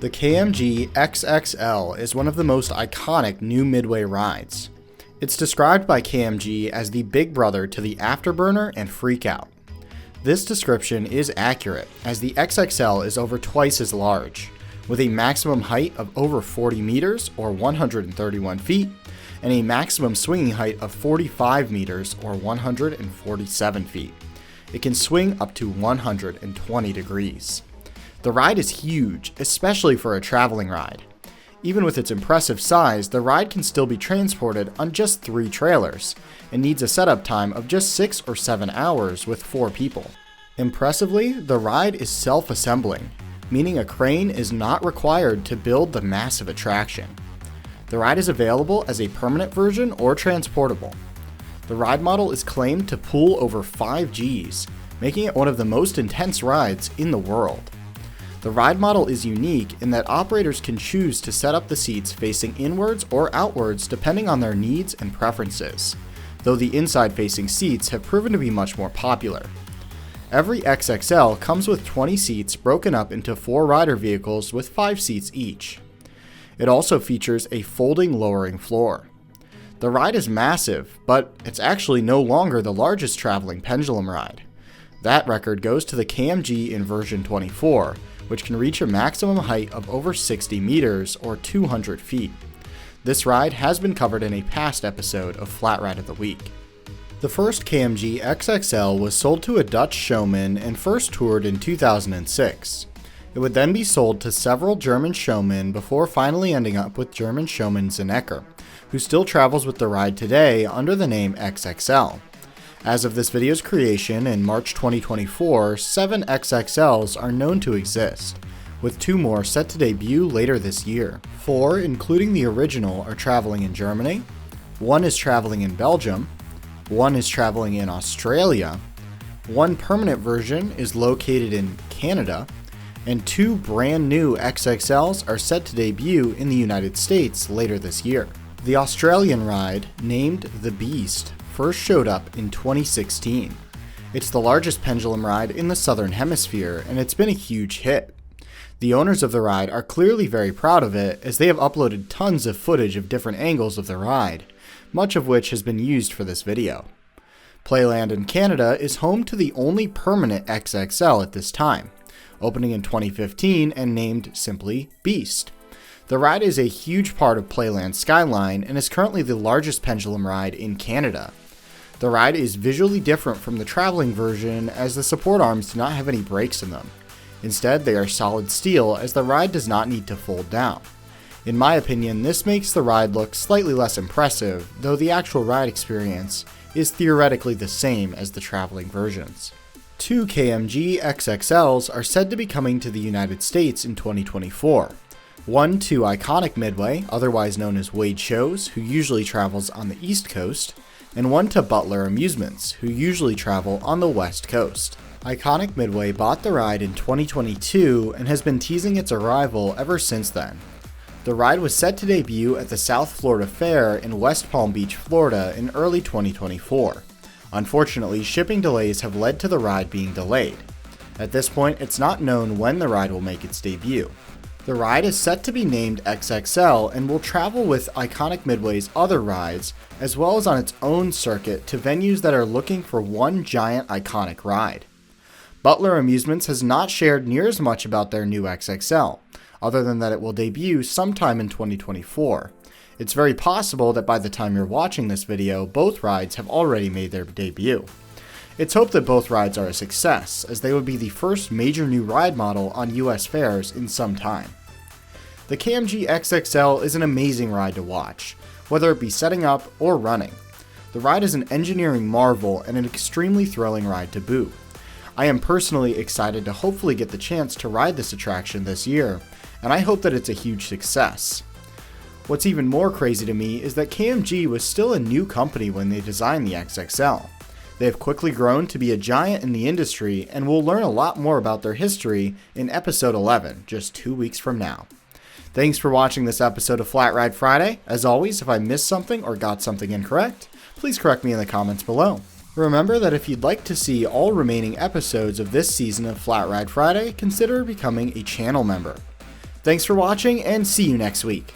The KMG XXL is one of the most iconic new midway rides. It's described by KMG as the big brother to the Afterburner and Freak Out. This description is accurate, as the XXL is over twice as large, with a maximum height of over 40 meters or 131 feet, and a maximum swinging height of 45 meters or 147 feet. It can swing up to 120 degrees. The ride is huge, especially for a traveling ride. Even with its impressive size, the ride can still be transported on just 3 trailers, and needs a setup time of just 6 or 7 hours with 4 people. Impressively, the ride is self-assembling, meaning a crane is not required to build the massive attraction. The ride is available as a permanent version or transportable. The ride model is claimed to pull over 5 Gs, making it one of the most intense rides in the world. The ride model is unique in that operators can choose to set up the seats facing inwards or outwards depending on their needs and preferences, though the inside-facing seats have proven to be much more popular. Every XXL comes with 20 seats broken up into 4 rider vehicles with 5 seats each. It also features a folding lowering floor. The ride is massive, but it's actually no longer the largest traveling pendulum ride. That record goes to the KMG in version 24, which can reach a maximum height of over 60 meters or 200 feet. This ride has been covered in a past episode of Flat Ride of the Week. The first KMG XXL was sold to a Dutch showman and first toured in 2006. It would then be sold to several German showmen before finally ending up with German showman Zinecker, who still travels with the ride today under the name XXL. As of this video's creation in March 2024, 7 XXLs are known to exist, with 2 more set to debut later this year. 4, including the original, are traveling in Germany, 1 is traveling in Belgium, 1 is traveling in Australia, 1 permanent version is located in Canada, and 2 brand new XXLs are set to debut in the United States later this year. The Australian ride, named the Beast, first showed up in 2016. It's the largest pendulum ride in the Southern Hemisphere, and it's been a huge hit. The owners of the ride are clearly very proud of it, as they have uploaded tons of footage of different angles of the ride, much of which has been used for this video. Playland in Canada is home to the only permanent XXL at this time, opening in 2015 and named simply Beast. The ride is a huge part of Playland's skyline and is currently the largest pendulum ride in Canada. The ride is visually different from the traveling version, as the support arms do not have any brakes in them. Instead, they are solid steel, as the ride does not need to fold down. In my opinion, this makes the ride look slightly less impressive, though the actual ride experience is theoretically the same as the traveling versions. 2 KMG XXLs are said to be coming to the United States in 2024. 1 to iconic Midway, otherwise known as Wade Shows, who usually travels on the East Coast, and 1 to Butler Amusements, who usually travel on the West Coast. Iconic Midway bought the ride in 2022 and has been teasing its arrival ever since then. The ride was set to debut at the South Florida Fair in West Palm Beach, Florida in early 2024. Unfortunately, shipping delays have led to the ride being delayed. At this point, it's not known when the ride will make its debut. The ride is set to be named XXL and will travel with Iconic Midway's other rides, as well as on its own circuit to venues that are looking for one giant iconic ride. Butler Amusements has not shared near as much about their new XXL, other than that it will debut sometime in 2024. It's very possible that by the time you're watching this video, both rides have already made their debut. It's hoped that both rides are a success, as they would be the first major new ride model on US fairs in some time. The KMG XXL is an amazing ride to watch, whether it be setting up or running. The ride is an engineering marvel and an extremely thrilling ride to boot. I am personally excited to hopefully get the chance to ride this attraction this year, and I hope that it's a huge success. What's even more crazy to me is that KMG was still a new company when they designed the XXL. They have quickly grown to be a giant in the industry, and we'll learn a lot more about their history in episode 11, just 2 weeks from now. Thanks for watching this episode of Flat Ride Friday. As always, if I missed something or got something incorrect, please correct me in the comments below. Remember that if you'd like to see all remaining episodes of this season of Flat Ride Friday, consider becoming a channel member. Thanks for watching and see you next week.